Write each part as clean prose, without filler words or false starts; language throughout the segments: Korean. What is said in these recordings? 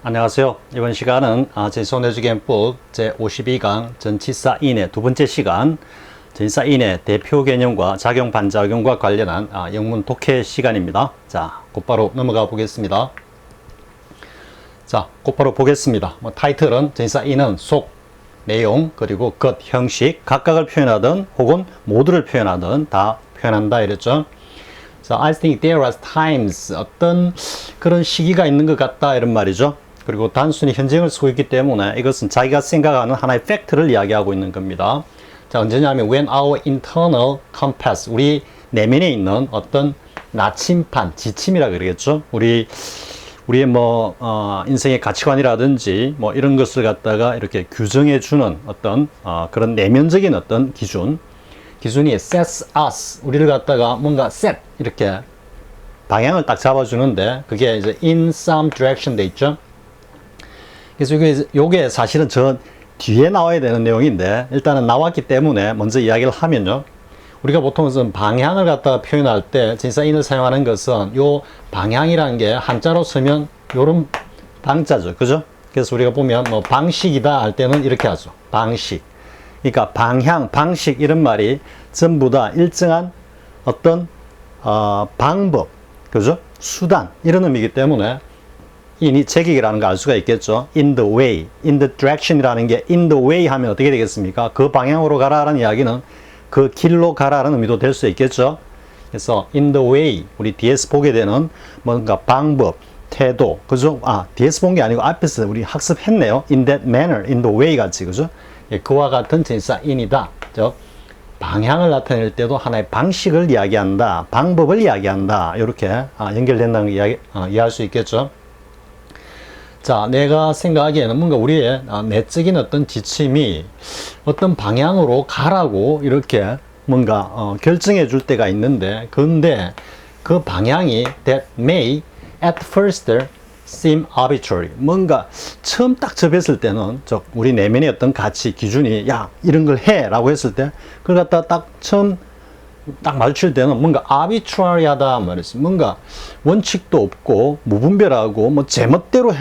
안녕하세요. 이번 시간은 전손해주기법 제52강 전치사인의 두 번째 시간 전치사인의 대표 개념과 작용 반작용과 관련한 영문 독해 시간입니다. 자, 곧바로 넘어가 보겠습니다. 자, 곧바로 보겠습니다. 타이틀은 전치사인은 속, 내용, 그리고 것, 형식, 각각을 표현하든 혹은 모두를 표현하든 다 표현한다 이랬죠. So I think there are times 어떤 그런 시기가 있는 것 같다 이런 말이죠. 그리고 단순히 현재형을 쓰고 있기 때문에 이것은 자기가 생각하는 하나의 팩트를 이야기하고 있는 겁니다. 자, 언제냐면 when our internal compass, 우리 내면에 있는 어떤 나침판, 지침이라 그러겠죠. 우리의 인생의 가치관이라든지 이런 것을 갖다가 이렇게 규정해 주는 어떤 그런 내면적인 어떤 기준이 sets us, 우리를 갖다가 뭔가 set 이렇게 방향을 딱 잡아주는데 그게 이제 in some direction 돼 있죠. 그래서 요게 사실은 저 뒤에 나와야 되는 내용인데 일단은 나왔기 때문에 먼저 이야기를 하면요. 우리가 보통 방향을 갖다가 표현할 때 진짜 in을 사용하는 것은 요 방향이라는 게 한자로 쓰면 요런 방자죠. 그죠? 그래서 우리가 보면 방식이다 할 때는 이렇게 하죠. 방식. 그러니까 방향, 방식 이런 말이 전부 다 일정한 어떤 방법, 그죠? 수단 이런 의미이기 때문에 인이 제격이라는 걸 알 수가 있겠죠. in the way, in the direction이라는 게 in the way 하면 어떻게 되겠습니까? 그 방향으로 가라라는 이야기는 그 길로 가라라는 의미도 될 수 있겠죠. 그래서 in the way, 우리 뒤에서 보게 되는 뭔가 방법, 태도, 그죠? 뒤에서 본 게 아니고 앞에서 우리 학습했네요. in that manner, in the way 같이, 그죠? 그와 같은 전치사 in이다. 즉 방향을 나타낼 때도 하나의 방식을 이야기한다, 방법을 이야기한다. 이렇게 연결된다는 걸 이해할 수 있겠죠. 자, 내가 생각하기에는 뭔가 우리의 내적인 어떤 지침이 어떤 방향으로 가라고 이렇게 뭔가 결정해 줄 때가 있는데, 근데 그 방향이 that may at first seem arbitrary, 뭔가 처음 딱 접했을 때는 우리 내면의 어떤 가치 기준이 야 이런 걸 해 라고 했을 때 그걸 갖다 딱 처음 딱 마주칠 때는 뭔가 arbitrary하다 말이지. 뭔가 원칙도 없고 무분별하고 제멋대로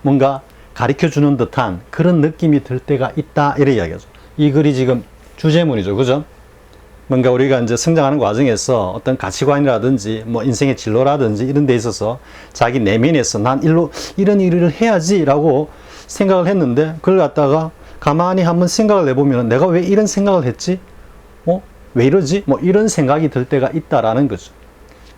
뭔가 가르쳐 주는 듯한 그런 느낌이 들 때가 있다 이래 이야기하죠. 이 글이 지금 주제문이죠. 그죠? 뭔가 우리가 이제 성장하는 과정에서 어떤 가치관이라든지 인생의 진로라든지 이런 데 있어서 자기 내면에서 난 이런 일을 해야지 라고 생각을 했는데 그걸 갖다가 가만히 한번 생각을 해보면 내가 왜 이런 생각을 했지? 왜 이러지? 이런 생각이 들 때가 있다라는 거죠.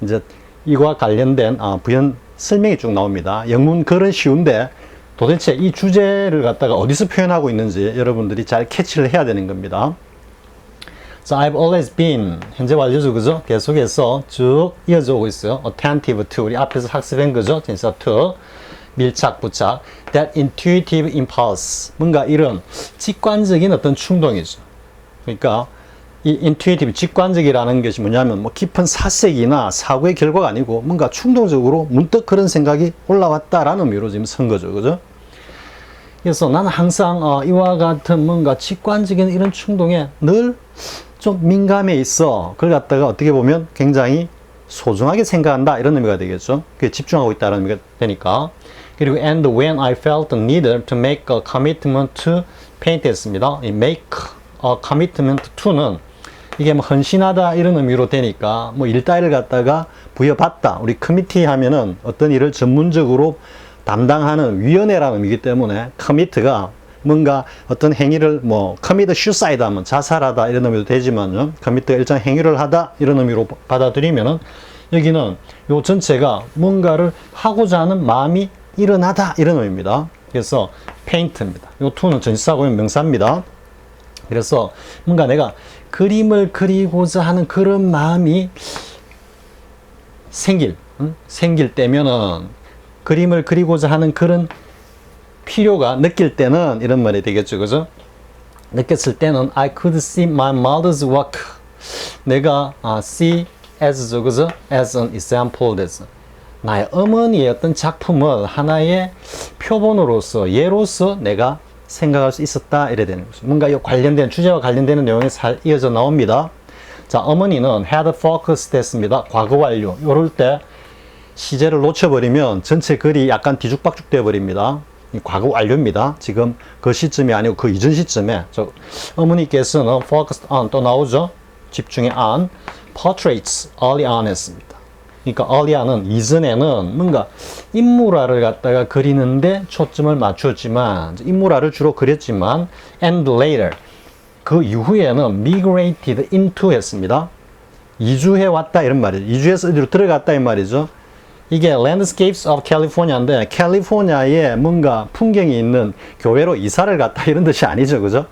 이제 이와 관련된 부연 설명이 쭉 나옵니다. 영문 글은 쉬운데 도대체 이 주제를 갖다가 어디서 표현하고 있는지 여러분들이 잘 캐치를 해야 되는 겁니다. So I've always been, 현재 완료죠, 그죠? 계속해서 쭉 이어져 오고 있어요. attentive to, 우리 앞에서 학습한 거죠? 진짜 to, 밀착, 부착. that intuitive impulse, 뭔가 이런 직관적인 어떤 충동이죠. 그러니까 이 intuitive, 직관적이라는 것이 뭐냐면 깊은 사색이나 사고의 결과가 아니고 뭔가 충동적으로 문득 그런 생각이 올라왔다라는 의미로 지금 쓴 거죠, 그죠? 그래서 나는 항상 이와 같은 뭔가 직관적인 이런 충동에 늘 좀 민감해 있어. 그걸 갖다가 어떻게 보면 굉장히 소중하게 생각한다 이런 의미가 되겠죠. 그게 집중하고 있다는 의미가 되니까. 그리고 and when I felt the need to make a commitment to paint 했습니다. 이 make a commitment to는 이게 헌신하다 이런 의미로 되니까 일 따위를 갖다가 부여받다. 우리 커미티 하면은 어떤 일을 전문적으로 담당하는 위원회라는 의미이기 때문에 commit가 뭔가 어떤 행위를 commit suicide 하면 자살하다 이런 의미도 되지만요. commit가 일정 행위를 하다 이런 의미로 받아들이면은 여기는 요 전체가 뭔가를 하고자 하는 마음이 일어나다 이런 의미입니다. 그래서 paint입니다. 요 to는 전치사고 명사입니다. 그래서 뭔가 내가 그림을 그리고자 하는 그런 마음이 생길 때면은 그림을 그리고자 하는 그런 필요가 느낄 때는 이런 말이 되겠죠. 그죠? 느꼈을 때는 I could see my mother's work. 내가 see as죠. 그죠? as an example 됐어. 나의 어머니의 어떤 작품을 하나의 표본으로서 예로서 내가 생각할 수 있었다 이래 되는 거죠. 뭔가 이 관련된 주제와 관련되는 내용이 잘 이어져 나옵니다. 자, 어머니는 had focused 했습니다. 과거 완료. 요럴 때 시제를 놓쳐버리면 전체 글이 약간 뒤죽박죽 되어버립니다. 과거 완료입니다. 지금 그 시점이 아니고 그 이전 시점에 어머니께서는 focused on 또 나오죠. 집중의 on portraits early on 했습니다. 그러니까 early on은 이전에는 뭔가 인물화를 갖다가 그리는데 초점을 맞췄지만 인물화를 주로 그렸지만 and later 그 이후에는 migrated into 했습니다. 이주해 왔다 이런 말이죠. 이주해서 어디로 들어갔다 이 말이죠. 이게 Landscapes of California인데 캘리포니아에 뭔가 풍경이 있는 교외로 이사를 갔다 이런 뜻이 아니죠. 그죠?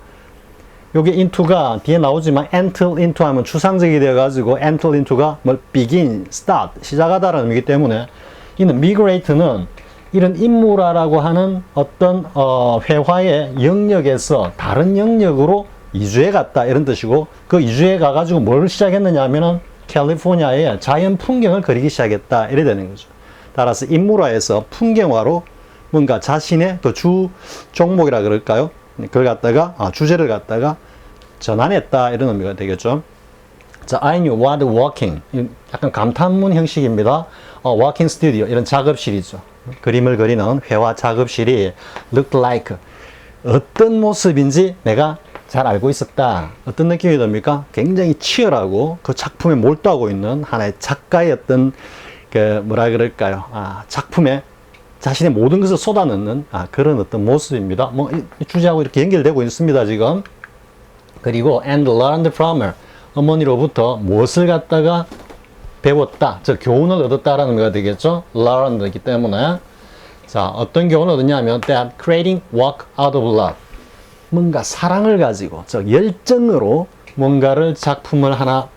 여기 into가 뒤에 나오지만 enter into 하면 추상적이 되어가지고 enter into가 뭐 begin, start, 시작하다라는 의미이기 때문에 이는 migrate는 이런 인물화라고 하는 어떤 회화의 영역에서 다른 영역으로 이주해 갔다 이런 뜻이고 그 이주해 가가지고 뭘 시작했느냐 하면은 캘리포니아의 자연 풍경을 그리기 시작했다 이래 되는 거죠. 따라서 인물화에서 풍경화로 뭔가 자신의 그 주 종목이라 그럴까요? 그걸 갖다가 주제를 갖다가 전환했다 이런 의미가 되겠죠. 자, I knew what walking 약간 감탄문 형식입니다. walking studio 이런 작업실이죠. 그림을 그리는 회화 작업실이 looked like 어떤 모습인지 내가 잘 알고 있었다. 어떤 느낌이 듭니까? 굉장히 치열하고 그 작품에 몰두하고 있는 하나의 작가의 어떤 그 뭐라 그럴까요? 작품에 자신의 모든 것을 쏟아넣는 그런 어떤 모습입니다. 뭐 이 주제하고 이렇게 연결되고 있습니다 지금. 그리고 and learned from her 어머니로부터 무엇을 갖다가 배웠다, 즉 교훈을 얻었다라는 의미가 되겠죠. learned이기 때문에 자 어떤 교훈을 얻었냐면 that creating work out of love 뭔가 사랑을 가지고 즉 열정으로 뭔가를 작품을 하나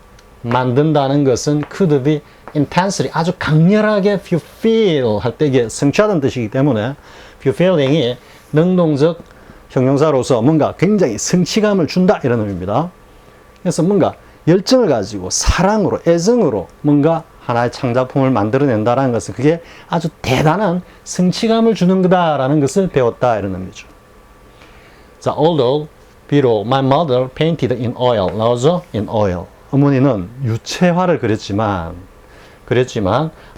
만든다는 것은 could be intensely 아주 강렬하게 fulfill 할 때 이게 성취하다는 뜻이기 때문에 fulfilling이 능동적 형용사로서 뭔가 굉장히 성취감을 준다 이런 의미입니다. 그래서 뭔가 열정을 가지고 사랑으로 애정으로 뭔가 하나의 창작품을 만들어낸다는 것은 그게 아주 대단한 성취감을 주는 거다라는 것을 배웠다 이런 의미죠. 자, although 비록 my mother painted in oil 나오죠? in oil. 어머니는 유채화를 그렸지만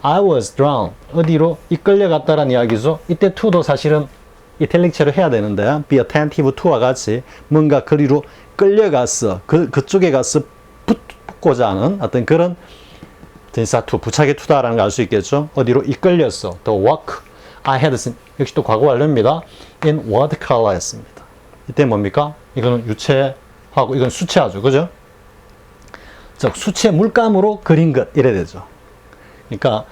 I was drawn 어디로 이끌려갔다라는 이야기죠. 이때 to도 사실은 이탈릭체로 해야 되는데 be attentive to와 같이 뭔가 그리로 끌려갔어. 그쪽에 가서 붙고자 하는 어떤 그런 전치사 to, 부착의 to다라는 걸 알 수 있겠죠. 어디로 이끌렸어. The work I had seen 역시 또 과거 완료입니다. in watercolor 였습니다. 이때 뭡니까? 이거는 유채하고 이건 수채화죠. 그죠? 즉 수채 물감으로 그린 것 이래 되죠. 그러니까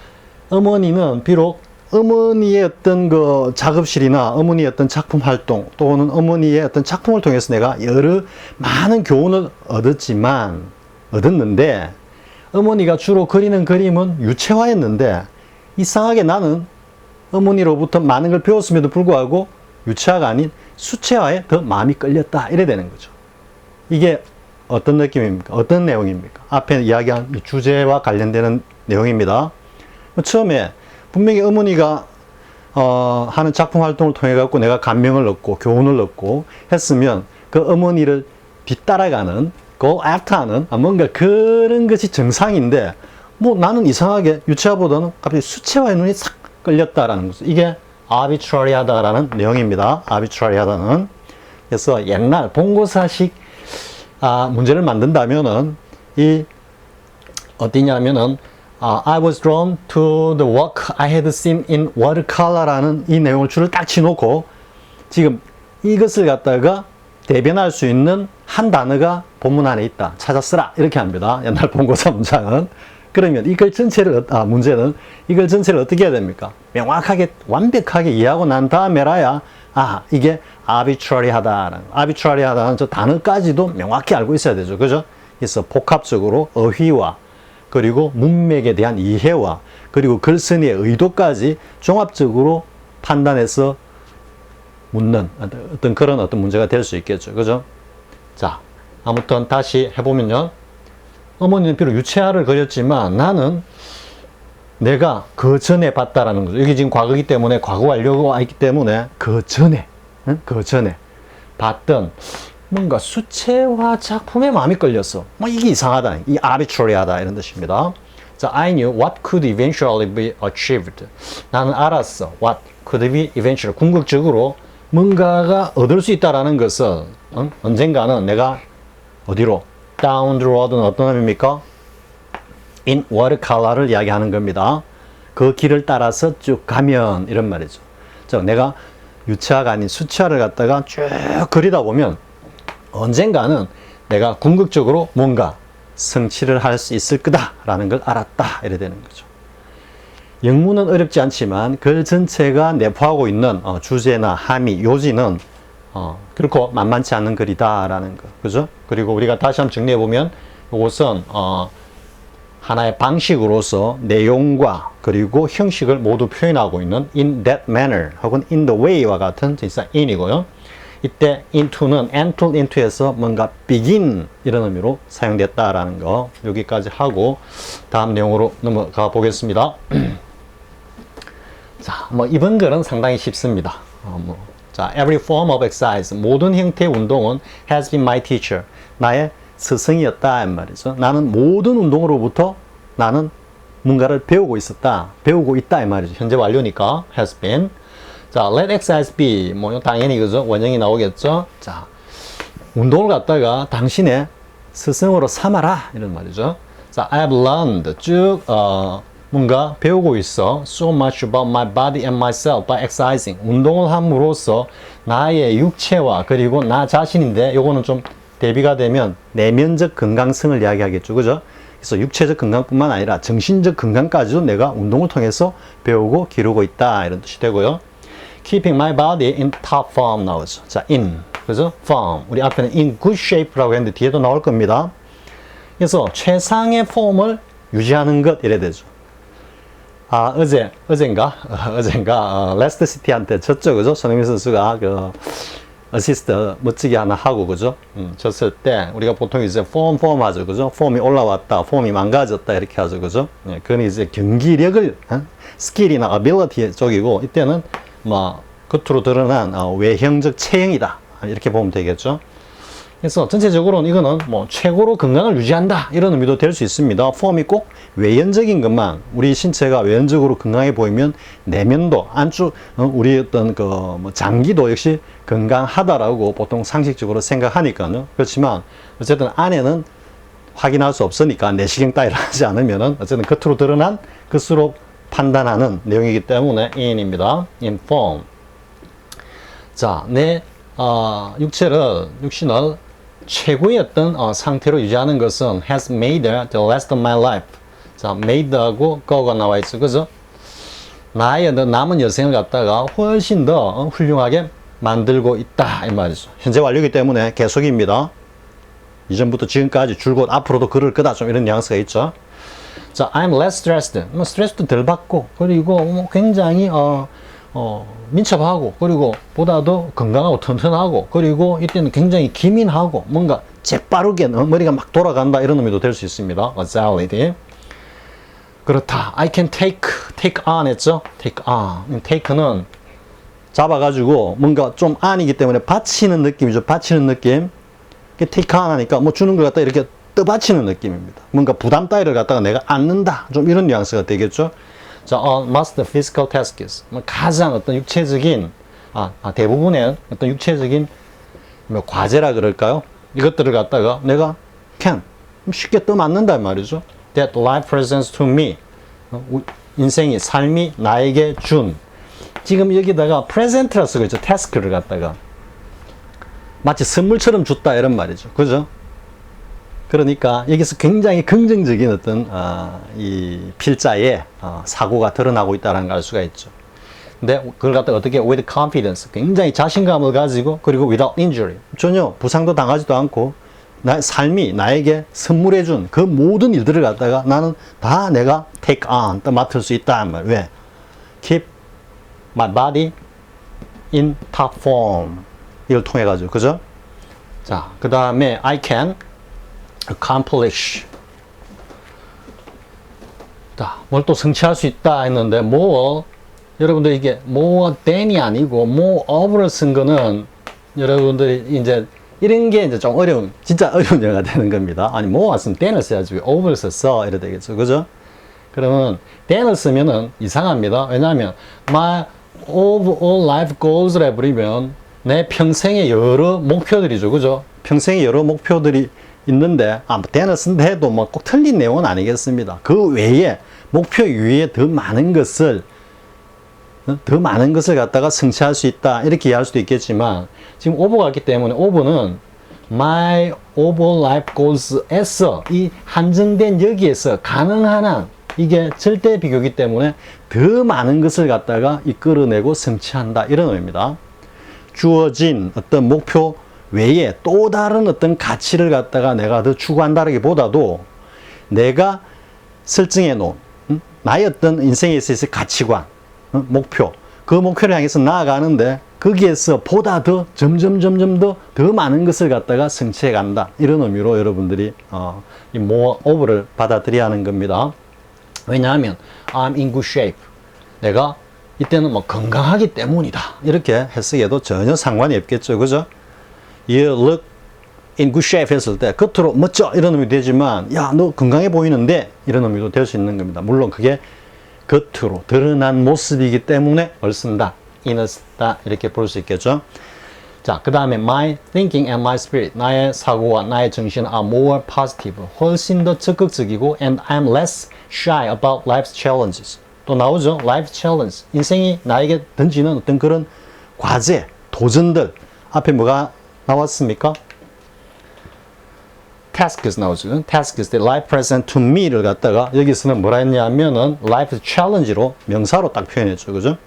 어머니는 비록 어머니의 어떤 그 작업실이나 어머니의 어떤 작품 활동 또는 어머니의 어떤 작품을 통해서 내가 여러 많은 교훈을 얻었는데 어머니가 주로 그리는 그림은 유채화였는데 이상하게 나는 어머니로부터 많은 걸 배웠음에도 불구하고 유채화가 아닌 수채화에 더 마음이 끌렸다 이래 되는 거죠. 이게 어떤 느낌입니까? 어떤 내용입니까? 앞에 이야기한 주제와 관련되는 내용입니다. 처음에 분명히 어머니가 하는 작품 활동을 통해 갖고 내가 감명을 얻고 교훈을 얻고 했으면 그 어머니를 뒤따라가는 go after하는 뭔가 그런 것이 정상인데 뭐 나는 이상하게 유채화보다는 갑자기 수채화의 눈이 싹 끌렸다라는 거죠. 이게 arbitrary하다라는 내용입니다. arbitrary하다는. 그래서 옛날 본고사식 문제를 만든다면은 이 어디냐면은 I was drawn to the work I had seen in watercolor라는 이 내용을 줄을 딱 치놓고 지금 이것을 갖다가 대변할 수 있는 한 단어가 본문 안에 있다. 찾아 쓰라. 이렇게 합니다. 옛날 본고사 문장은. 그러면 이걸 전체를 문제는 이걸 전체를 어떻게 해야 됩니까? 명확하게 완벽하게 이해하고 난 다음에라야 이게 arbitrary하다는 저 단어까지도 명확히 알고 있어야 되죠. 그죠? 그래서 복합적으로 어휘와 그리고 문맥에 대한 이해와 그리고 글쓴이의 의도까지 종합적으로 판단해서 묻는 어떤 그런 어떤 문제가 될 수 있겠죠. 그죠? 자, 아무튼 다시 해보면요. 어머니는 비록 유채화를 그렸지만 나는 내가 그 전에 봤다라는 거죠. 이게 지금 과거이기 때문에 과거 완료가 있기 때문에 그 전에 봤던 뭔가 수채화 작품에 마음이 끌렸어. 이게 이상하다. 이 arbitrary하다 이런 뜻입니다. 자, I knew what could eventually be achieved. 나는 알았어. What could be eventually. 궁극적으로 뭔가가 얻을 수 있다라는 것을 언젠가는 내가 어디로? Down the road는 어떤 의미입니까? In watercolor를 이야기하는 겁니다. 그 길을 따라서 쭉 가면 이런 말이죠. 자, 내가 유차가 아닌 수차를 갖다가 쭉 그리다 보면 언젠가는 내가 궁극적으로 뭔가 성취를 할 수 있을 거다라는 걸 알았다. 이래 되는 거죠. 영문은 어렵지 않지만 글 전체가 내포하고 있는 주제나 함의, 요지는 결코 만만치 않은 글이다라는 거. 그죠? 그리고 우리가 다시 한번 정리해 보면 이것은 하나의 방식으로서 내용과 그리고 형식을 모두 표현하고 있는 in that manner 혹은 in the way와 같은 진짜 in이고요. 이때 into는 enter into에서 뭔가 begin 이런 의미로 사용됐다라는 거 여기까지 하고 다음 내용으로 넘어가 보겠습니다. 자, 이번 글은 상당히 쉽습니다. 자, every form of exercise 모든 형태의 운동은 has been my teacher 나의 스승이었다 이 말이죠. 나는 모든 운동으로부터 나는 뭔가를 배우고 있었다, 배우고 있다 이 말이죠. 현재 완료니까 has been. 자, let exercise be 당연히 그죠? 원형이 나오겠죠. 자, 운동을 갖다가 당신의 스승으로 삼아라 이런 말이죠. 자, I've learned 쭉 뭔가 배우고 있어. So much about my body and myself by exercising. 운동을 함으로써 나의 육체와 그리고 나 자신인데 요거는 좀 대비가 되면 내면적 건강성을 이야기하겠죠. 그죠? 그래서 육체적 건강뿐만 아니라 정신적 건강까지도 내가 운동을 통해서 배우고 기르고 있다. 이런 뜻이 되고요. Keeping my body in top form 나오죠. 자, in. 그죠? form. 우리 앞에는 in good shape라고 했는데 뒤에도 나올 겁니다. 그래서 최상의 폼을 유지하는 것 이래 되죠. 어젠가 레스터 시티한테 졌죠. 그죠? 손흥민 선수가 어시스트 멋지게 하나 하고 그죠? 졌을 때 우리가 보통 이제 폼 하죠. 그죠? 폼이 올라왔다, 폼이 망가졌다 이렇게 하죠. 그죠? 그건 이제 경기력을 스킬이나 어빌리티 쪽이고 이때는 겉으로 드러난 외형적 체형이다. 이렇게 보면 되겠죠. 그래서 전체적으로는 이거는 최고로 건강을 유지한다. 이런 의미도 될 수 있습니다. 폼이 꼭 외연적인 것만 우리 신체가 외연적으로 건강해 보이면 내면도 안쪽 우리 어떤 장기도 역시 건강하다라고 보통 상식적으로 생각하니까요. 그렇지만 어쨌든 안에는 확인할 수 없으니까 내시경 따위를 하지 않으면은 어쨌든 겉으로 드러난 것으로 판단하는 내용이기 때문에 in입니다. in form. 자, 내 육신을 최고의 어떤 상태로 유지하는 것은 has made the rest of my life. 자, made하고 go가 나와 있어. 그죠? 나의 남은 여생을 갖다가 훨씬 더 훌륭하게 만들고 있다. 이 말이죠. 현재 완료이기 때문에 계속입니다. 이전부터 지금까지 줄곧 앞으로도 그럴 거다. 좀 이런 뉘앙스가 있죠. 자, I'm less stressed. 스트레스도 덜 받고, 그리고 굉장히, 민첩하고, 그리고 보다도 건강하고 튼튼하고, 그리고 이때는 굉장히 기민하고, 뭔가 재빠르게 머리가 막 돌아간다. 이런 의미도 될 수 있습니다. agility. 그렇다. I can take on 했죠? take on. take는 잡아가지고 뭔가 좀 on이기 때문에 받치는 느낌이죠. 받치는 느낌. take on 하니까 주는 걸 갖다 이렇게 떠받치는 느낌입니다. 뭔가 부담 따위를 갖다가 내가 안는다. 좀 이런 뉘앙스가 되겠죠. 자, must physical tasks. 가장 어떤 육체적인, 대부분의 어떤 육체적인 과제라 그럴까요? 이것들을 갖다가 내가 can 쉽게 떠맞는다 말이죠. That life presents to me. 인생이, 삶이 나에게 준. 지금 여기다가 present라 쓰고 있죠. task를 갖다가. 마치 선물처럼 줬다 이런 말이죠. 그죠? 그러니까 여기서 굉장히 긍정적인 어떤 이 필자의 사고가 드러나고 있다는 걸 알 수가 있죠. 근데 그걸 갖다가 어떻게 with confidence 굉장히 자신감을 가지고 그리고 without injury 전혀 부상도 당하지도 않고 삶이 나에게 선물해준 그 모든 일들을 갖다가 나는 다 내가 take on 또 맡을 수 있다 말. 왜? Keep my body in top form 이걸 통해 가지고 그죠? 자, 그 다음에 I can accomplish. 자, 뭘 또 성취할 수 있다 했는데 more 여러분들 이게 more than이 아니고 more of를 쓴 거는 여러분들이 이제 이런 게 이제 좀 진짜 어려운 영어가 되는 겁니다. 아니 more 왔으면 than을 써야지 왜 of를 썼어 이래 되겠죠, 그죠? 그러면 than을 쓰면은 이상합니다. 왜냐하면 my overall life goals를 해버리면 내 평생의 여러 목표들이죠. 그죠? 평생의 여러 목표들이 있는데, than을 쓴다 해도 뭐 꼭 틀린 내용은 아니겠습니다. 그 외에, 목표 이외에 더 많은 것을 갖다가 성취할 수 있다. 이렇게 이해할 수도 있겠지만, 지금 over가 있기 때문에 over는 my overall life goals에서 이 한정된 여기에서 가능한 한 이게 절대 비교이기 때문에 더 많은 것을 갖다가 이끌어내고 성취한다. 이런 의미입니다. 주어진 어떤 목표 외에 또 다른 어떤 가치를 갖다가 내가 더 추구한다라기보다도 내가 설정해 놓은 나의 어떤 인생에 있어서 가치관, 목표, 그 목표를 향해서 나아가는데 거기에서 보다 더 점점 더 많은 것을 갖다가 성취해 간다. 이런 의미로 여러분들이 이 more over를 받아들여야 하는 겁니다. 왜냐하면 I'm in good shape. 내가 이때는 뭐 건강하기 때문이다. 이렇게 해석해도 전혀 상관이 없겠죠. 그죠? You look in good shape 했을 때 겉으로 멋져 이런 의미도 되지만 야, 너 건강해 보이는데 이런 의미도 될 수 있는 겁니다. 물론 그게 겉으로 드러난 모습이기 때문에 뭘 쓴다. in을 쓴다. 이렇게 볼 수 있겠죠. 자, 그 다음에 my thinking and my spirit. 나의 사고와 나의 정신 are more positive. 훨씬 더 적극적이고 and I'm less shy about life's challenges. 또 나오죠. life challenge. 인생이 나에게 던지는 어떤 그런 과제, 도전들. 앞에 뭐가 나왔습니까? tasks 나오죠. tasks that life present to me를 갖다가 여기서는 뭐라 했냐면은 life challenge로 명사로 딱 표현했죠. 그죠?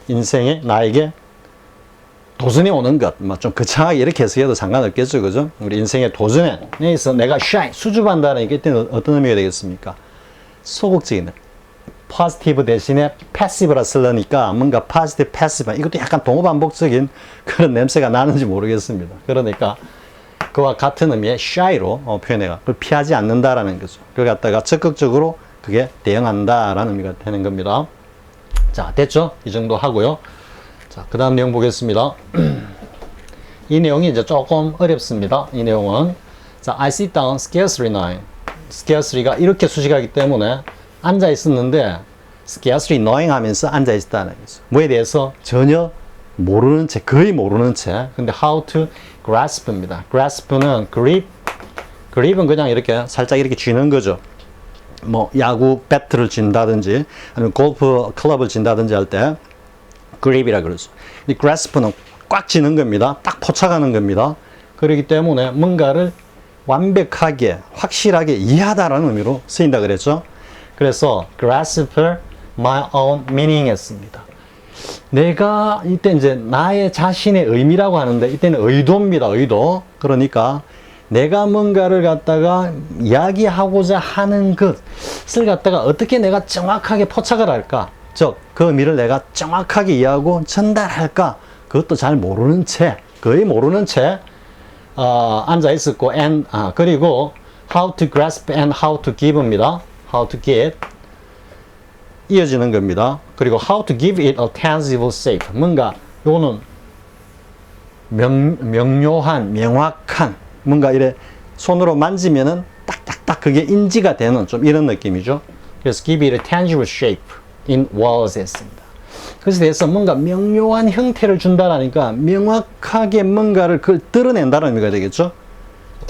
인생에 나에게 도전이 오는 것, 좀 거창하게 이렇게 해석해도 상관없겠죠. 그죠? 우리 인생의 도전에 여기서 내가 shine, 수줍한다는 게 이때는 어떤 의미가 되겠습니까? 소극적인 positive 대신에 passive라 쓰려니까 뭔가 positive, passive 이것도 약간 동어반복적인 그런 냄새가 나는지 모르겠습니다. 그러니까 그와 같은 의미의 shy로 표현해가 그걸 피하지 않는다라는 거죠. 그걸 갖다가 적극적으로 그게 대응한다라는 의미가 되는 겁니다. 자, 됐죠? 이 정도 하고요. 자, 그 다음 내용 보겠습니다. 이 내용이 이제 조금 어렵습니다. 이 내용은. 자, I sit down scarcely knowing. scarcely가 이렇게 수식하기 때문에 앉아 있었는데, scarcely knowing 하면서 앉아 있었다는 거죠. 뭐에 대해서 전혀 모르는 채, 거의 모르는 채. 근데 how to grasp입니다. grasp는 grip은 그냥 이렇게 살짝 이렇게 쥐는 거죠. 뭐 야구 배트를 쥔다든지 아니면 골프 클럽을 쥔다든지 할 때 grip이라 그러죠. 이 grasp는 꽉 쥐는 겁니다. 딱 포착하는 겁니다. 그렇기 때문에 뭔가를 완벽하게 확실하게 이해하다라는 의미로 쓰인다 그랬죠. 그래서 grasp my own meaning 했습니다. 내가 이때 이제 나의 자신의 의미라고 하는데 이때는 의도입니다. 의도. 그러니까 내가 뭔가를 갖다가 이야기하고자 하는 것을 갖다가 어떻게 내가 정확하게 포착을 할까? 즉, 그 의미를 내가 정확하게 이해하고 전달할까? 그것도 잘 모르는 채, 거의 모르는 채 앉아 있었고, 그리고 how to grasp and how to give입니다. how to get 이어지는 겁니다. 그리고 how to give it a tangible shape. 뭔가 요거는 명료한, 명확한 뭔가 이래 손으로 만지면은 딱딱딱 그게 인지가 되는 좀 이런 느낌이죠. 그래서 give it a tangible shape in words 했습니다. 그래서 대해서 뭔가 명료한 형태를 준다라니까 명확하게 뭔가를 그걸 드러낸다는 의미가 되겠죠.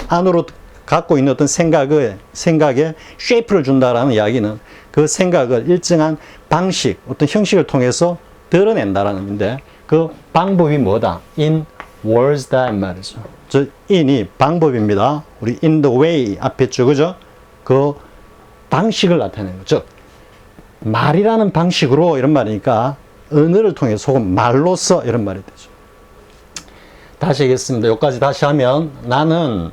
안으로 갖고 있는 어떤 생각에 쉐이프를 준다라는 이야기는 그 생각을 일정한 방식, 어떤 형식을 통해서 드러낸다라는 의미인데 그 방법이 뭐다? In words다 이 말이죠. 저 in이 방법입니다. 우리 in the way 앞에 있죠, 그죠? 그 방식을 나타내는 거죠. 말이라는 방식으로 이런 말이니까 언어를 통해서 혹은 말로써 이런 말이 되죠. 다시 하겠습니다. 여기까지 다시 하면 나는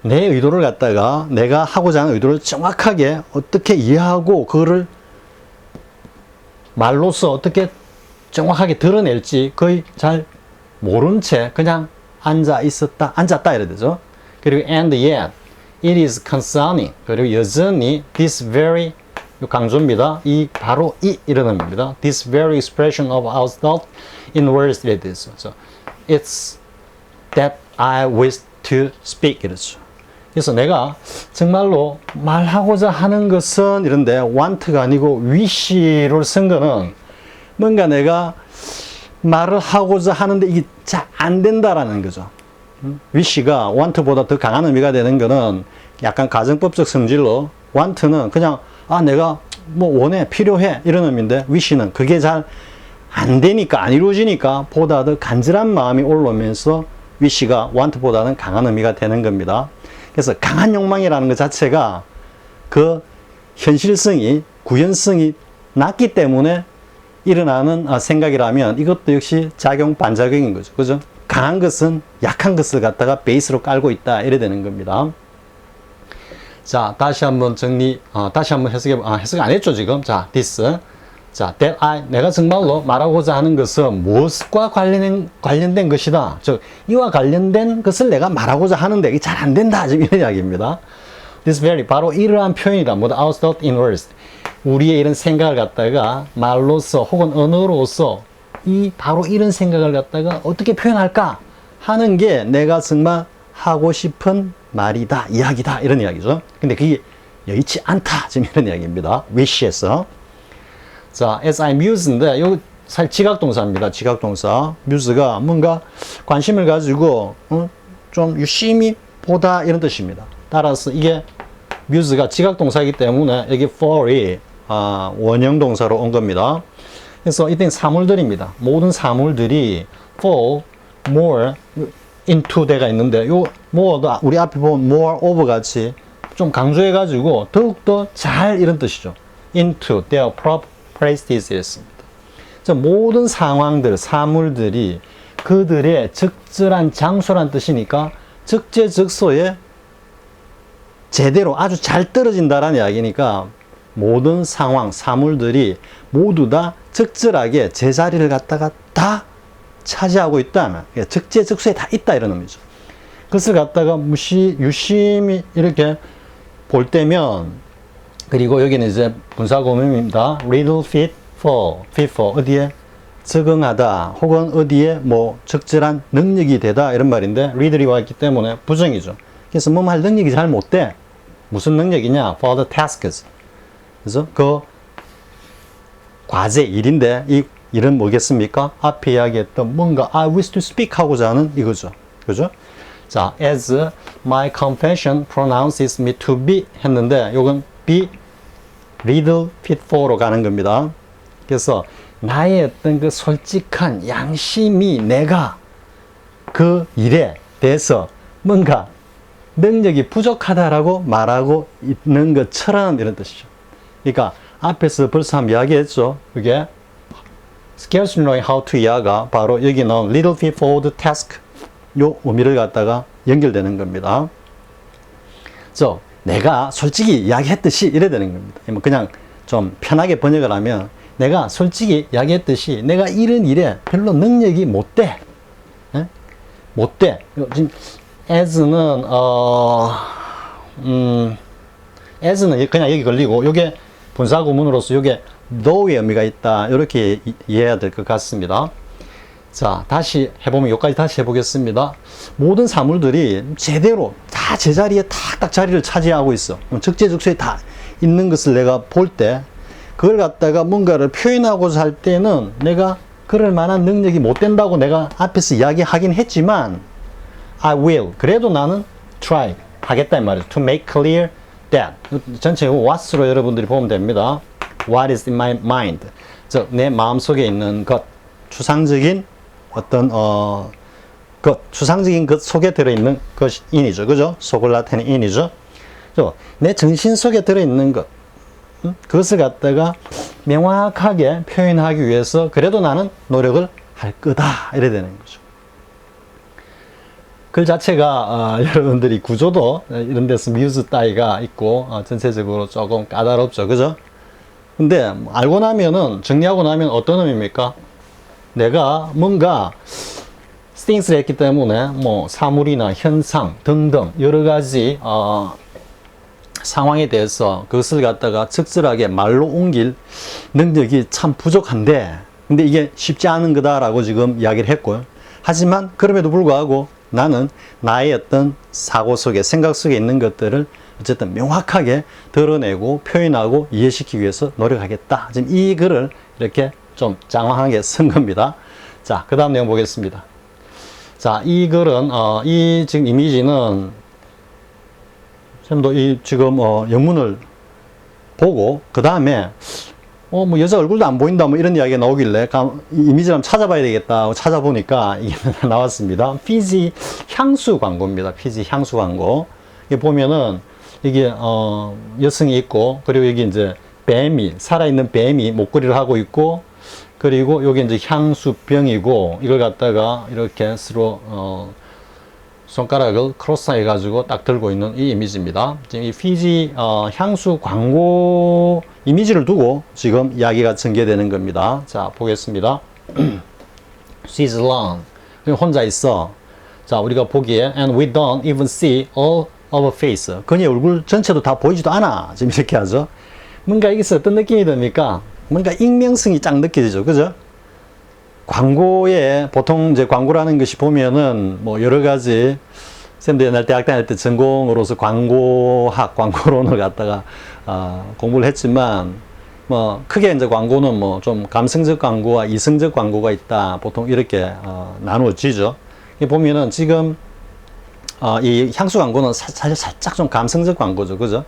내 의도를 갖다가 내가 하고자 하는 의도를 정확하게 어떻게 이해하고 그거를 말로써 어떻게 정확하게 드러낼지 거의 잘 모른 채 그냥 앉았다 이래야 되죠. 그리고 and yet it is concerning. 그리고 여전히 this very 강조입니다. 바로 이런 의미입니다. This very expression of our thought in words 이래야 되죠. So, it's that I wish to speak 이렇죠. 그래서 내가 정말로 말하고자 하는 것은 이런데 want가 아니고 wish를 쓴 거는 뭔가 내가 말을 하고자 하는데 이게 잘 안 된다라는 거죠. wish가 want보다 더 강한 의미가 되는 거는 약간 가정법적 성질로 want는 그냥 내가 뭐 원해, 필요해 이런 의미인데 wish는 그게 잘 안 되니까, 안 이루어지니까 보다 더 간절한 마음이 올라오면서 wish가 want보다는 강한 의미가 되는 겁니다. 그래서 강한 욕망이라는 것 자체가 그 현실성이, 구현성이 낮기 때문에 일어나는 생각이라면 이것도 역시 작용 반작용인 거죠. 그죠? 강한 것은 약한 것을 갖다가 베이스로 깔고 있다. 이래 되는 겁니다. 자, 다시 한번 다시 한번 해석 안 했죠, 지금? 자, this. 자, that 내가 정말로 말하고자 하는 것은 무엇과 관련된 것이다. 즉, 이와 관련된 것을 내가 말하고자 하는데 이게 잘 안 된다. 지금 이런 이야기입니다. This very, 바로 이러한 표현이다. 뭐다? Our thought in words. 우리의 이런 생각을 갖다가 말로서 혹은 언어로서 바로 이런 생각을 갖다가 어떻게 표현할까 하는 게 내가 정말 하고 싶은 말이다, 이야기다. 이런 이야기죠. 근데 그게 여의치 않다. 지금 이런 이야기입니다. wish에서. 자, as I muse인데, 이거 사실 지각동사입니다. 지각동사. muse가 뭔가 관심을 가지고, 좀 유심히 보다 이런 뜻입니다. 따라서 이게 muse가 지각동사이기 때문에 여기 for이, 원형동사로 온 겁니다. 그래서 이때 사물들입니다. 모든 사물들이 for, more, into 대가 있는데, 요 more도 우리 앞에 보면 more of 같이 좀 강조해가지고 더욱더 잘 이런 뜻이죠. into their proper places 이랬습니다. 모든 상황들, 사물들이 그들의 적절한 장소란 뜻이니까 적재적소에 제대로 아주 잘 떨어진다라는 이야기니까 모든 상황, 사물들이 모두 다 적절하게 제자리를 갖다가 다 차지하고 있다. 적재적소에 다 있다 이런 의미죠. 그것을 갖다가 유심히 이렇게 볼 때면 그리고 여기는 이제 분사구문입니다. little fit for 어디에 적응하다 혹은 어디에 뭐 적절한 능력이 되다 이런 말인데 리들이 와 있기 때문에 부정이죠. 그래서 뭐 할 능력이 잘 못 돼. 무슨 능력이냐? for the tasks. 그래서 그 과제 일인데 이 일은 뭐겠습니까? 앞에 이야기했던 뭔가 I wish to speak 하고자 하는 이거죠. 그죠? 자, as my confession pronounces me to be 했는데 요건 be little fit for로 가는 겁니다. 그래서 나의 어떤 그 솔직한 양심이 내가 그 일에 대해서 뭔가 능력이 부족하다라고 말하고 있는 것처럼 이런 뜻이죠. 그러니까 앞에서 벌써 한번 이야기했죠. 그게 scarcely knowing how to 이하가 바로 여기는 little fit for the task 요 의미를 갖다가 연결되는 겁니다. 그래서 내가 솔직히 이야기했듯이 이래 되는 겁니다. 그냥 좀 편하게 번역을 하면 내가 솔직히 이야기했듯이 내가 이런 일에 별로 능력이 못 돼. 못 돼. 지금 as는 as는 그냥 여기 걸리고 요게 분사구문으로서 요게 though의 의미가 있다. 이렇게 이해해야 될 것 같습니다. 자, 다시 해보면 여기까지 다시 해보겠습니다. 모든 사물들이 제대로 다 제자리에 탁탁 자리를 차지하고 있어. 적재적소에 다 있는 것을 내가 볼 때 그걸 갖다가 뭔가를 표현하고자 할 때는 내가 그럴 만한 능력이 못 된다고 내가 앞에서 이야기하긴 했지만 I will. 그래도 나는 try. 하겠다 이 말이죠. To make clear that. 전체 what으로 여러분들이 보면 됩니다. What is in my mind. 즉, 내 마음속에 있는 것. 추상적인 어떤 추상적인 것 속에 들어있는 것이 in이죠. 그죠? 속을 나타내는 in이죠. 내 정신 속에 들어있는 것. 그것을 갖다가 명확하게 표현하기 위해서 그래도 나는 노력을 할 거다. 이래 되는 거죠. 글 자체가 여러분들이 구조도 이런 데서 muse 따위가 있고 전체적으로 조금 까다롭죠. 그죠? 근데 알고 나면은 정리하고 나면 어떤 의미입니까? 내가 뭔가 things를 했기 때문에 뭐 사물이나 현상 등등 여러 가지 상황에 대해서 그것을 갖다가 적절하게 말로 옮길 능력이 참 부족한데 근데 이게 쉽지 않은 거다라고 지금 이야기를 했고요. 하지만 그럼에도 불구하고 나는 나의 어떤 사고 속에, 생각 속에 있는 것들을 어쨌든 명확하게 드러내고 표현하고 이해시키기 위해서 노력하겠다. 지금 이 글을 이렇게 좀 장황하게 쓴 겁니다. 자, 그 다음 내용 보겠습니다. 자, 이 글은, 이 지금 이미지는, 선생님도 이 지금, 영문을 보고, 그 다음에, 뭐 여자 얼굴도 안 보인다, 뭐 이런 이야기가 나오길래, 이미지를 한번 찾아봐야 되겠다 하고 찾아보니까 이게 나왔습니다. 피지 향수 광고입니다. 피지 향수 광고. 이게 보면은, 이게, 여성이 있고, 그리고 여기 이제 뱀이, 살아있는 뱀이 목걸이를 하고 있고, 그리고 여기 이제 향수병이고, 이걸 갖다가 이렇게 서로, 손가락을 크로스 해가지고 딱 들고 있는 이 이미지입니다. 지금 이 피지, 향수 광고 이미지를 두고 지금 이야기가 전개되는 겁니다. 자, 보겠습니다. She's alone. 혼자 있어. 자, 우리가 보기에, and we don't even see all of her face. 그녀의 얼굴 전체도 다 보이지도 않아. 지금 이렇게 하죠. 뭔가 여기서 어떤 느낌이 듭니까? 뭔가 익명성이 쫙 느껴지죠. 그죠? 광고에, 보통 이제 광고라는 것이 보면은 뭐 여러 가지, 쌤도 옛날 대학 다닐 때 전공으로서 광고학, 광고론을 갖다가, 공부를 했지만, 뭐, 크게 이제 광고는 뭐 좀 감성적 광고와 이성적 광고가 있다. 보통 이렇게, 나누어지죠. 보면은 지금, 이 향수 광고는 사실 살짝 좀 감성적 광고죠. 그죠?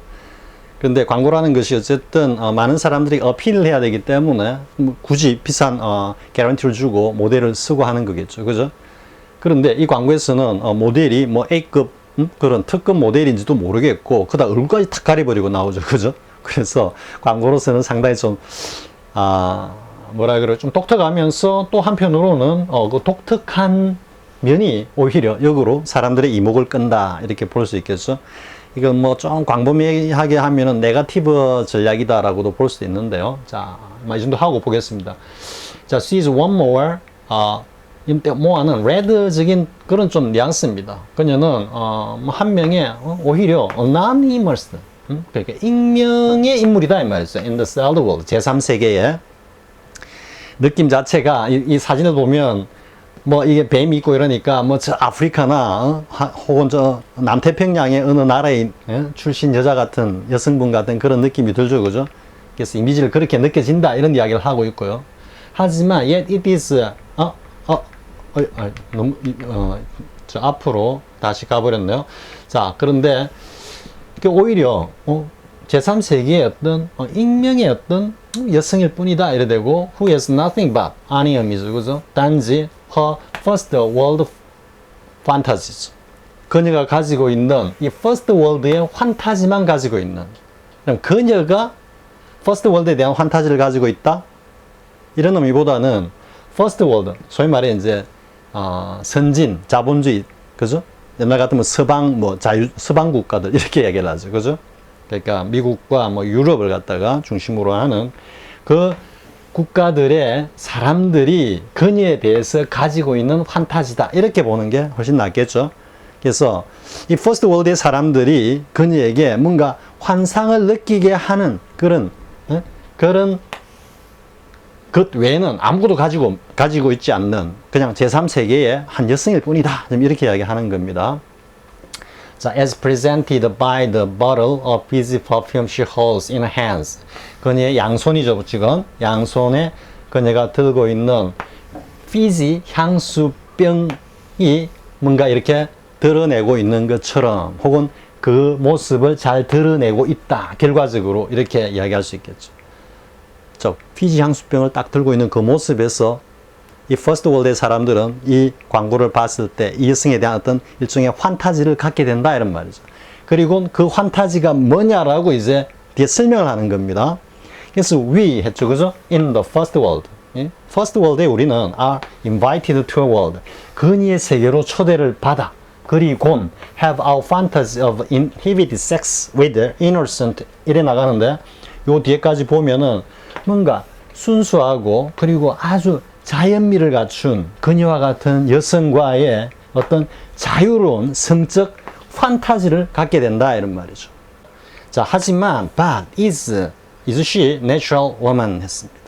근데 광고라는 것이 어쨌든 많은 사람들이 어필을 해야 되기 때문에 굳이 비싼 개런티를 주고 모델을 쓰고 하는 거겠죠. 그죠? 그런데 이 광고에서는 모델이 뭐 A급 그런 특급 모델인지도 모르겠고 그다 얼굴까지 탁 가려버리고 나오죠. 그죠? 그래서 광고로서는 상당히 좀 뭐라 그래, 좀 독특하면서 또 한편으로는 그 독특한 면이 오히려 역으로 사람들의 이목을 끈다, 이렇게 볼 수 있겠죠. 이건 뭐 좀 광범위하게 하면은 네거티브 전략이다라고도 볼 수 있는데요. 자, 이 정도 하고 보겠습니다. 자, she's one more. more는 red적인 그런 좀 뉘앙스입니다. 그녀는 한 명의 오히려 anonymous, 그러니까 익명의 인물이다 이 말이죠. In the third world, 제3세계의 느낌 자체가 이 사진을 보면 뭐 이게 뱀이 있고 이러니까 뭐 저 아프리카나 혹은 저 남태평양의 어느 나라의 출신 여자 같은, 여성분 같은 그런 느낌이 들죠. 그죠? 그래서 이미지를 그렇게 느껴진다 이런 이야기를 하고 있고요. 하지만 yet it is 너무 저 앞으로 다시 가버렸네요. 자, 그런데 오히려 제3세계의 어떤 익명의 어떤 여성일 뿐이다 이래 되고, who has nothing but 아니음이죠. 그죠? 단지 her first world fantasies, 그녀가 가지고 있는 이 first world의 환타지만 가지고 있는, 그냥 그녀가 first world에 대한 환타지를 가지고 있다 이런 의미보다는 first world, 소위 말해 이제 선진 자본주의, 그죠? 옛날 같으면 서방 뭐 서방 국가들 이렇게 얘기를 하죠. 그죠? 그러니까 미국과 뭐 유럽을 갖다가 중심으로 하는 그 국가들의 사람들이 그녀에 대해서 가지고 있는 환타지다, 이렇게 보는 게 훨씬 낫겠죠. 그래서 이 퍼스트 월드의 사람들이 그녀에게 뭔가 환상을 느끼게 하는 그런 것 외에는 아무것도 가지고 있지 않는 그냥 제3세계의 한 여성일 뿐이다, 이렇게 이야기하는 겁니다. 자, as presented by the bottle of fizzy perfume she holds in her hands. 그녀의 양손이죠, 지금. 양손에 그녀가 들고 있는 fizzy 향수병이 뭔가 이렇게 드러내고 있는 것처럼, 혹은 그 모습을 잘 드러내고 있다, 결과적으로 이렇게 이야기할 수 있겠죠. 저 피지 향수병을 딱 들고 있는 그 모습에서 이 퍼스트 월드의 사람들은 이 광고를 봤을 때 이 여성에 대한 어떤 일종의 환타지를 갖게 된다, 이런 말이죠. 그리고 그 환타지가 뭐냐라고 이제 뒤에 설명을 하는 겁니다. 그래서 we 했죠, 그죠? In the first world. first world에 우리는 are invited to a world. 그녀의 세계로 초대를 받아. 그리고 have our fantasy of inhibited sex with innocent, 이래 나가는데, 요 뒤에까지 보면은 뭔가 순수하고 그리고 아주 자연미를 갖춘 그녀와 같은 여성과의 어떤 자유로운 성적 판타지를 갖게 된다, 이런 말이죠. 자, 하지만 but is she natural woman 했습니다.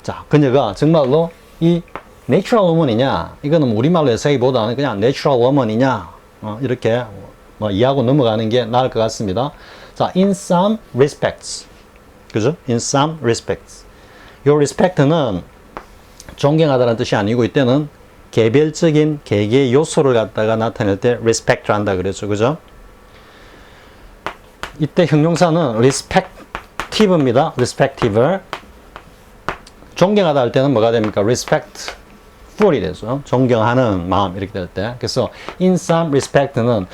자, 그녀가 정말로 이 natural woman이냐, 이거는 우리말로 해석하기보다는 그냥 natural woman이냐, 이렇게 뭐 이해하고 넘어가는 게 나을 것 같습니다. 자, in some respects. 그죠? in some respects. 요 respect는 존경하다는 뜻이 아니고 이때는 개별적인 개개의 요소를 갖다가 나타낼 때 respect 한다 그랬죠. 그죠? 이때 형용사는 respective입니다. respective. 존경하다 할 때는 뭐가 됩니까? respectful이 되죠. 존경하는 마음 이렇게 될 때. 그래서 in some respect는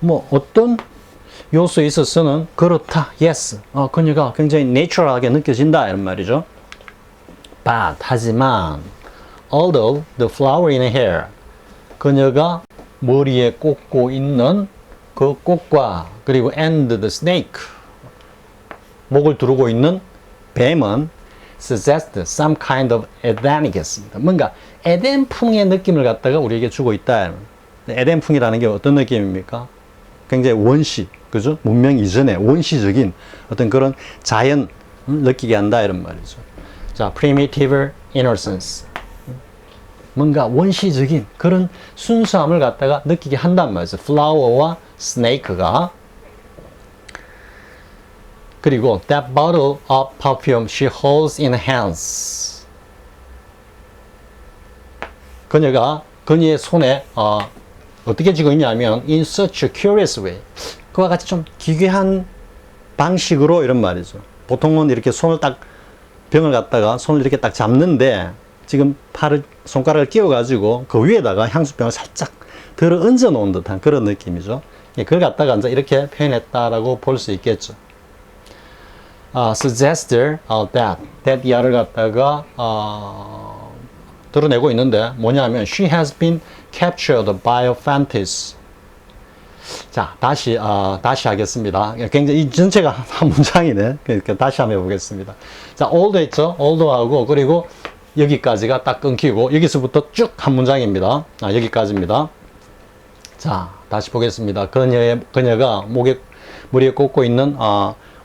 뭐 어떤 요소에 있어서는 그렇다. yes. 그녀가 굉장히 내추럴하게 느껴진다 이런 말이죠. but 하지만 although the flower in her hair 그녀가 머리에 꽂고 있는 그 꽃과 그리고 and the snake 목을 두르고 있는 뱀은 suggest some kind of Edenicism 뭔가 에덴풍의 느낌을 갖다가 우리에게 주고 있다. 에덴풍이라는 게 어떤 느낌입니까? 굉장히 원시, 그죠? 문명 이전의 원시적인 어떤 그런 자연 느끼게 한다 이런 말이죠. 자, primitive innocence 뭔가 원시적인 그런 순수함을 갖다가 느끼게 한단 말이죠. flower와 snake가. 그리고 that bottle of perfume she holds in her hands. 그녀의 손에 어떻게 쥐고 있냐면 in such a curious way. 그와 같이 좀 기괴한 방식으로 이런 말이죠. 보통은 이렇게 손을 딱 병을 갖다가 손을 이렇게 딱 잡는데 지금 손가락을 끼워가지고 그 위에다가 향수병을 살짝 들어 얹어 놓은 듯한 그런 느낌이죠. 그걸 갖다가 이제 이렇게 표현했다라고 볼 수 있겠죠. Suggested that 이하를 갖다가 드러내고 있는데 뭐냐면 she has been captured by a fantasy. 자, 다시 하겠습니다. 굉장히 이 전체가 한 문장이네. 그러니까 다시 한번 해보겠습니다. 자, old 있죠? old하고 그리고 여기까지가 딱 끊기고 여기서부터 쭉 한 문장입니다. 여기까지입니다. 자, 다시 보겠습니다. 그녀가 머리에 꽂고 있는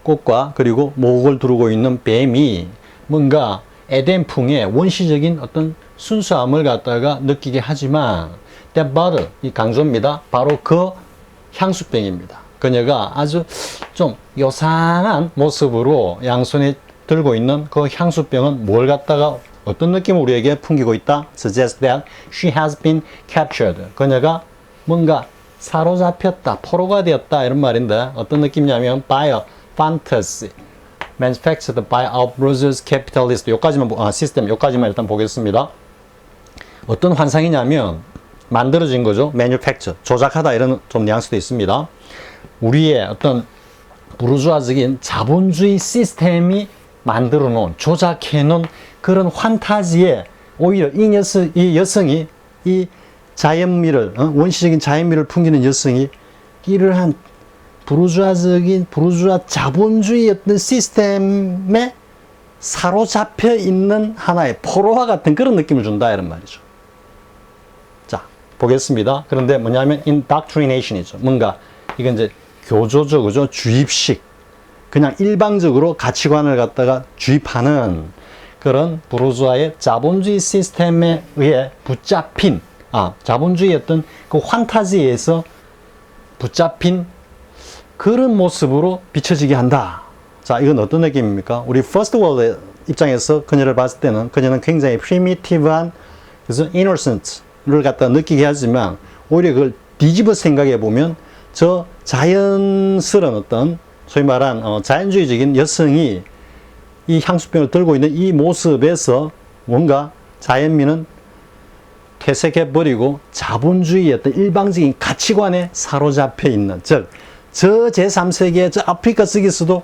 꽃과 그리고 목을 두르고 있는 뱀이 뭔가 에덴풍의 원시적인 어떤 순수함을 갖다가 느끼게 하지만 that bottle, 이 강조입니다. 바로 그 향수병입니다. 그녀가 아주 좀 요상한 모습으로 양손에 들고 있는 그 향수병은 뭘 갖다가 어떤 느낌을 우리에게 풍기고 있다? Suggest that she has been captured. 그녀가 뭔가 사로잡혔다, 포로가 되었다 이런 말인데 어떤 느낌이냐면 by a fantasy manufactured by a bruised capitalist. 여기까지만 시스템 여기까지만 일단 보겠습니다. 어떤 환상이냐면 만들어진 거죠. manufacture 조작하다 이런 좀 뉘앙스도 있습니다. 우리의 어떤 부르주아적인 자본주의 시스템이 만들어 놓은 조작해 놓은 그런 환타지에 오히려 이 여성이 이 자연미를 원시적인 자연미를 풍기는 여성이 이러한 부르주아 자본주의 어떤 시스템에 사로잡혀 있는 하나의 포로와 같은 그런 느낌을 준다 이런 말이죠. 자, 보겠습니다. 그런데 뭐냐면 indoctrination이죠. 뭔가 이건 이제 교조적, 그죠? 주입식. 그냥 일방적으로 가치관을 갖다가 주입하는 그런 부르주아의 자본주의 시스템에 의해 붙잡힌, 자본주의 어떤 그 환타지에서 붙잡힌 그런 모습으로 비춰지게 한다. 자, 이건 어떤 느낌입니까? 우리 퍼스트 월드 입장에서 그녀를 봤을 때는 그녀는 굉장히 primitive한, 그래서 innocent를 갖다 느끼게 하지만 오히려 그걸 뒤집어 생각해 보면 저 자연스러운 어떤 소위 말한 자연주의적인 여성이 이 향수병을 들고 있는 이 모습에서 뭔가 자연미는 퇴색해버리고 자본주의의 어떤 일방적인 가치관에 사로잡혀 있는, 즉, 저 제3세계 저 아프리카 속에서도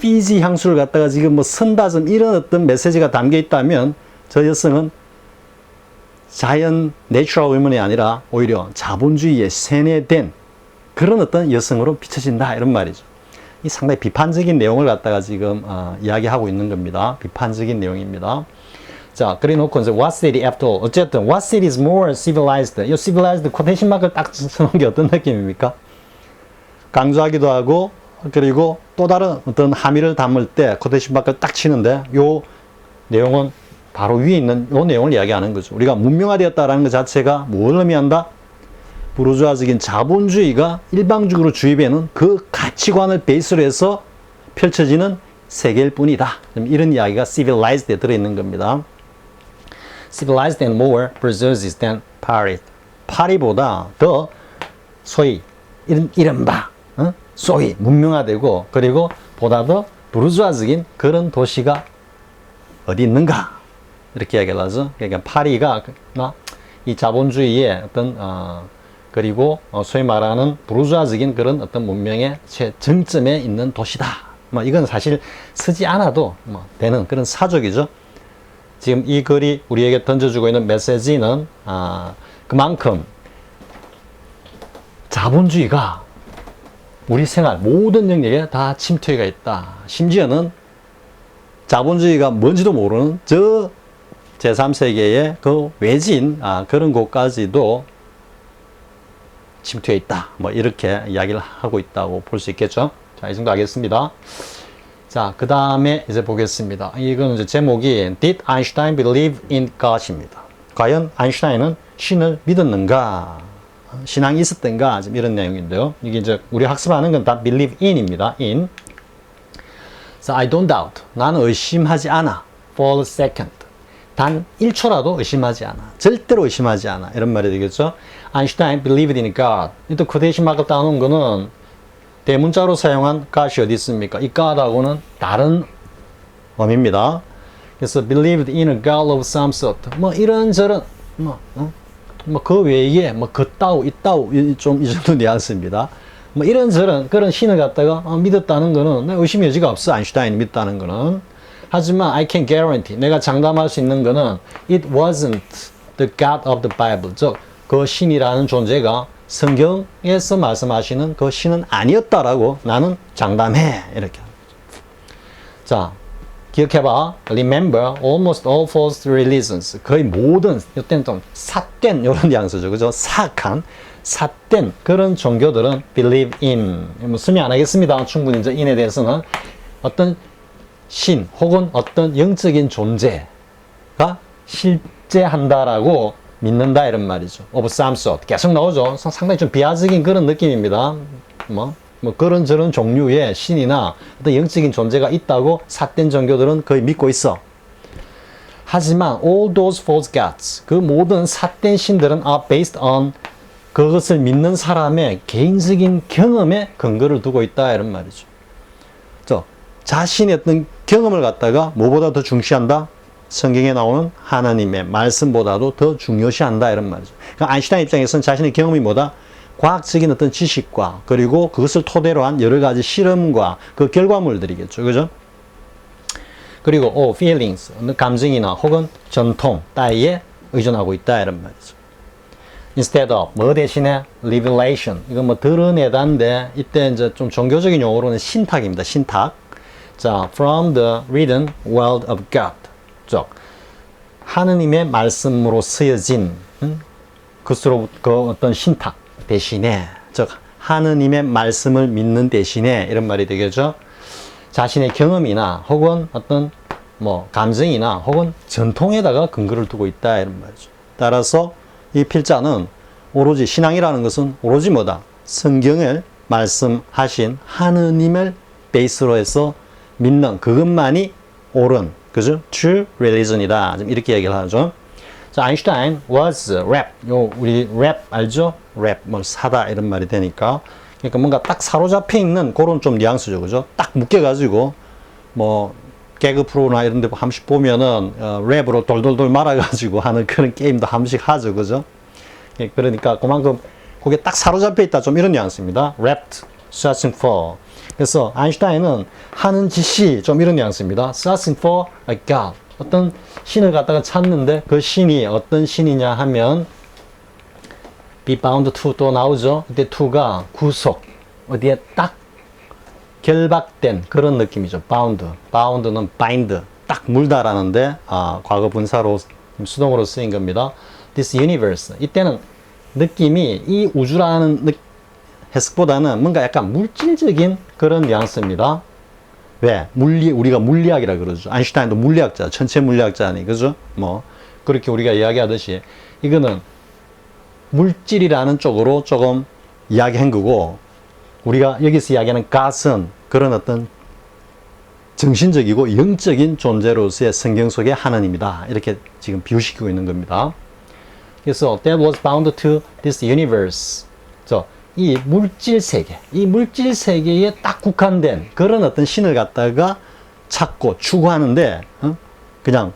피지 향수를 갖다가 지금 뭐 선다점 이런 어떤 메시지가 담겨 있다면 저 여성은 자연 내추럴 위먼이 아니라 오히려 자본주의에 세뇌된 그런 어떤 여성으로 비춰진다 이런 말이죠. 이 상당히 비판적인 내용을 갖다가 지금 이야기하고 있는 겁니다. 비판적인 내용입니다. 자, 그래 놓고 이제 what city after all. 어쨌든 what city is more civilized. 이 civilized 코테이션 마크를 딱 써놓은 게 어떤 느낌입니까? 강조하기도 하고 그리고 또 다른 어떤 함의를 담을 때 코테이션 마크를 딱 치는데 요 내용은 바로 위에 있는 이 내용을 이야기하는 거죠. 우리가 문명화되었다라는 것 자체가 뭘 의미한다? 부르주아적인 자본주의가 일방적으로 주입하는 그 가치관을 베이스로 해서 펼쳐지는 세계일 뿐이다. 이런 이야기가 civilize드에 들어있는 겁니다. civilized and more bourgeois than Paris. 파리보다 더 소위 이른바 소위 문명화되고 그리고 보다 더 부르주아적인 그런 도시가 어디 있는가? 이렇게 이야기를 하죠. 그러니까 파리가 이 자본주의의 어떤 그리고 소위 말하는 부르주아적인 그런 어떤 문명의 최정점에 있는 도시다. 뭐 이건 사실 쓰지 않아도 뭐 되는 그런 사족이죠. 지금 이 글이 우리에게 던져주고 있는 메시지는 그만큼 자본주의가 우리 생활 모든 영역에 다 침투해가 있다. 심지어는 자본주의가 뭔지도 모르는 저 제3세계의 그 외진 그런 곳까지도 침투해 있다. 뭐 이렇게 이야기를 하고 있다고 볼 수 있겠죠. 자, 이 정도 하겠습니다. 자, 그 다음에 이제 보겠습니다. 이건 이제 제목이 Did Einstein believe in God입니다. 과연 아인슈타인은 신을 믿었는가? 신앙이 있었던가? 지금 이런 내용인데요. 이게 이제 우리 학습하는 건 다 believe in입니다. in. So I don't doubt. 나는 의심하지 않아. For a second. 단 1초라도 의심하지 않아. 절대로 의심하지 않아. 이런 말이 되겠죠. Einstein believed in God. 또 quotation mark 따놓은 거는 대문자로 사용한 God이 어디 있습니까? 이 God하고는 다른 의미입니다. 그래서 believed in a God of some sort. 뭐 이런저런 그 외에 그따우 이따우 좀 이 정도 뉘앙스입니다. 뭐 이런저런 그런 신을 갖다가 믿었다는 거는 의심의 여지가 없어. 아인슈타인이 믿다는 거는. 하지만 I can guarantee 내가 장담할 수 있는 거는 it wasn't the God of the Bible. 즉 그 신이라는 존재가 성경에서 말씀하시는 그 신은 아니었다라고 나는 장담해. 이렇게. 자, 기억해봐. Remember, almost all false religions. 거의 모든, 이때는 좀 삿된 이런 뉘앙스죠. 그죠? 사악한, 삿된 그런 종교들은 believe in. 뭐 설명 안 하겠습니다. 충분히 이제 in에 대해서는 어떤 신 혹은 어떤 영적인 존재가 실제한다라고 믿는다 이런 말이죠. of some sort. 계속 나오죠. 상당히 좀 비하적인 그런 느낌입니다. 뭐 그런 저런 종류의 신이나 어떤 영적인 존재가 있다고 삿된 종교들은 거의 믿고 있어. 하지만 all those false gods, 그 모든 삿된 신들은 are based on 그것을 믿는 사람의 개인적인 경험에 근거를 두고 있다 이런 말이죠. 자신의 어떤 경험을 갖다가 뭐보다 더 중시한다? 성경에 나오는 하나님의 말씀보다도 더 중요시한다 이런 말이죠. 그러니까 아인슈타인 입장에서는 자신의 경험이 뭐다? 과학적인 어떤 지식과 그리고 그것을 토대로 한 여러 가지 실험과 그 결과물들이겠죠. 그죠? 그리고 feelings, 감정이나 혹은 전통 따위에 의존하고 있다 이런 말이죠. Instead of 뭐 대신에 revelation, 이건 뭐 드러내다인데 이때 이제 좀 종교적인 용어로는 신탁입니다. 신탁. 자, from the written word of God. 즉, 하느님의 말씀으로 쓰여진 그것으로 그 어떤 신탁 대신에, 즉 하느님의 말씀을 믿는 대신에 이런 말이 되겠죠. 자신의 경험이나 혹은 어떤 뭐 감정이나 혹은 전통에다가 근거를 두고 있다 이런 말이죠. 따라서 이 필자는 오로지 신앙이라는 것은 오로지 뭐다? 성경을 말씀하신 하느님을 베이스로 해서 믿는 그것만이 옳은, 그죠? True religion이다. 이렇게 얘기를 하죠. 자, 아인슈타인 was rap. 우리 랩 알죠? 랩, 뭐 사다 이런 말이 되니까. 그러니까 뭔가 딱 사로잡혀 있는 그런 좀 뉘앙스죠, 그죠? 딱 묶여가지고 뭐 개그 프로나 이런 데 한 번씩 보면은 랩으로 돌돌돌 말아가지고 하는 그런 게임도 한 번씩 하죠, 그죠? 그러니까 그만큼 그게 딱 사로잡혀 있다, 좀 이런 뉘앙스입니다. Wrapped, searching for. 그래서 아인슈타인은 하는 짓이 좀 이런 뉘앙스입니다. Searching for a God. 어떤 신을 갖다가 찾는데 그 신이 어떤 신이냐 하면 be bound to 또 나오죠. 그때 to가 구속, 어디에 딱 결박된 그런 느낌이죠. bound. bound는 bind, 딱 물다라는데 과거 분사로 수동으로 쓰인 겁니다. This universe. 이때는 느낌이 이 우주라는 해석보다는 뭔가 약간 물질적인 그런 뉘앙스입니다. 왜? 우리가 물리학이라 그러죠. 아인슈타인도 물리학자, 천체 물리학자니, 그죠? 뭐, 그렇게 우리가 이야기하듯이, 이거는 물질이라는 쪽으로 조금 이야기한 거고, 우리가 여기서 이야기하는 God은 그런 어떤 정신적이고 영적인 존재로서의 성경 속의 하나님이다. 이렇게 지금 비유시키고 있는 겁니다. 그래서 that was bound to this universe. 이 물질 세계, 이 물질 세계에 딱 국한된 그런 어떤 신을 갖다가 찾고 추구하는데 그냥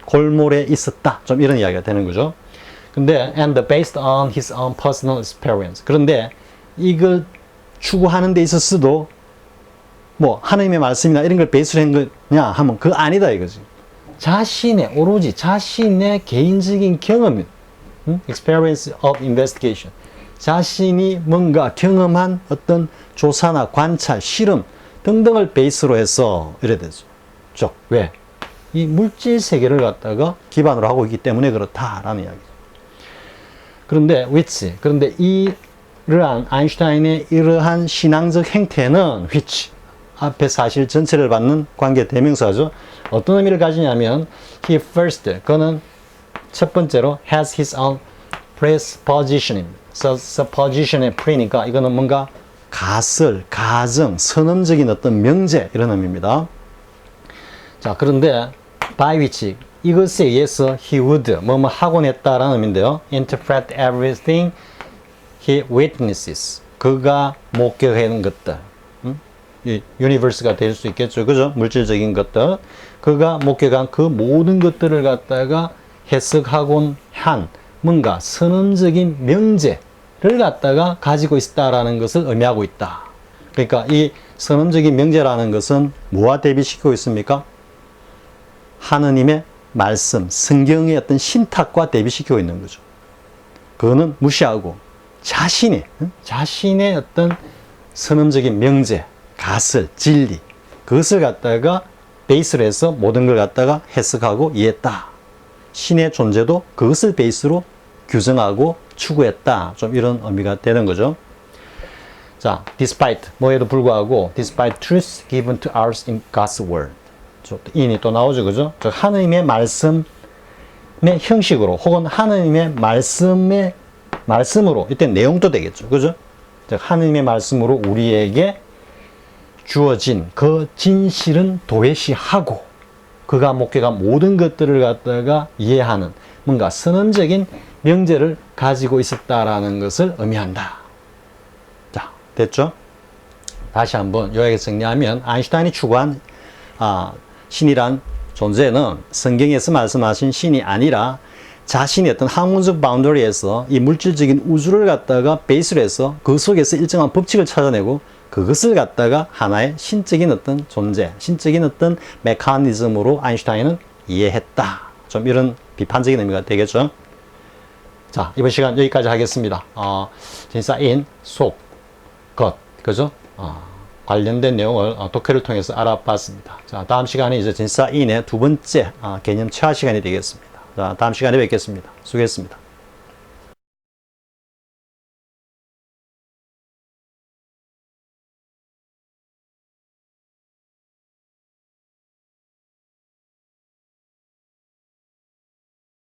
골몰에 있었다. 좀 이런 이야기가 되는 거죠. 근데 and based on his own personal experience. 그런데 이걸 추구하는 데 있어서도 뭐 하나님의 말씀이나 이런 걸 베이스로 한 거냐 하면 그거 아니다 이거지. 오로지 자신의 개인적인 경험, experience of investigation. 자신이 뭔가 경험한 어떤 조사나 관찰, 실험 등등을 베이스로 해서 이래 되죠. 왜? 이 물질 세계를 갖다가 기반으로 하고 있기 때문에 그렇다라는 이야기죠. 그런데 이러한 아인슈타인의 이러한 신앙적 행태는 앞에 사실 전체를 받는 관계 대명사죠. 어떤 의미를 가지냐면 그는 첫 번째로 has his own presupposition입니다. supposition의 pre니까 이거는 뭔가 가정, 선언적인 어떤 명제 이런 의미입니다. 자, 그런데 by which 이것에 의해서 he would 뭐뭐 하곤 했다라는 의미인데요. interpret everything he witnesses. 그가 목격하는 것들. 이 유니버스가 될 수 있겠죠. 그죠? 물질적인 것들. 그가 목격한 그 모든 것들을 갖다가 해석하곤 한 뭔가 선언적인 명제를 갖다가 가지고 있다라는 것을 의미하고 있다. 그러니까 이 선언적인 명제라는 것은 뭐와 대비시키고 있습니까? 하느님의 말씀, 성경의 어떤 신탁과 대비시키고 있는 거죠. 그거는 무시하고 자신의 어떤 선언적인 명제, 가설, 진리 그것을 갖다가 베이스로 해서 모든 걸 갖다가 해석하고 이해했다. 신의 존재도 그것을 베이스로 규정하고 추구했다. 좀 이런 의미가 되는 거죠. 자, despite 뭐에도 불구하고 despite truth given to us in God's word. 인이 또 나오죠. 그죠? 하느님의 말씀의 형식으로 혹은 하느님의 말씀으로 이때 내용도 되겠죠. 그죠? 하느님의 말씀으로 우리에게 주어진 그 진실은 도외시하고 그가 목격한 모든 것들을 갖다가 이해하는 뭔가 선언적인 명제를 가지고 있었다라는 것을 의미한다. 자, 됐죠? 다시 한번 요약해 정리하면 아인슈타인이 추구한 신이란 존재는 성경에서 말씀하신 신이 아니라 자신의 어떤 학문적 바운더리에서 이 물질적인 우주를 갖다가 베이스로 해서 그 속에서 일정한 법칙을 찾아내고 그것을 갖다가 하나의 신적인 어떤 존재, 신적인 어떤 메커니즘으로 아인슈타인은 이해했다. 좀 이런 비판적인 의미가 되겠죠. 자, 이번 시간 여기까지 하겠습니다. 진사인, 속, 것, 그죠? 관련된 내용을 독해를 통해서 알아봤습니다. 자, 다음 시간에 이제 진사인의 두 번째 개념 체화 시간이 되겠습니다. 자, 다음 시간에 뵙겠습니다. 수고했습니다.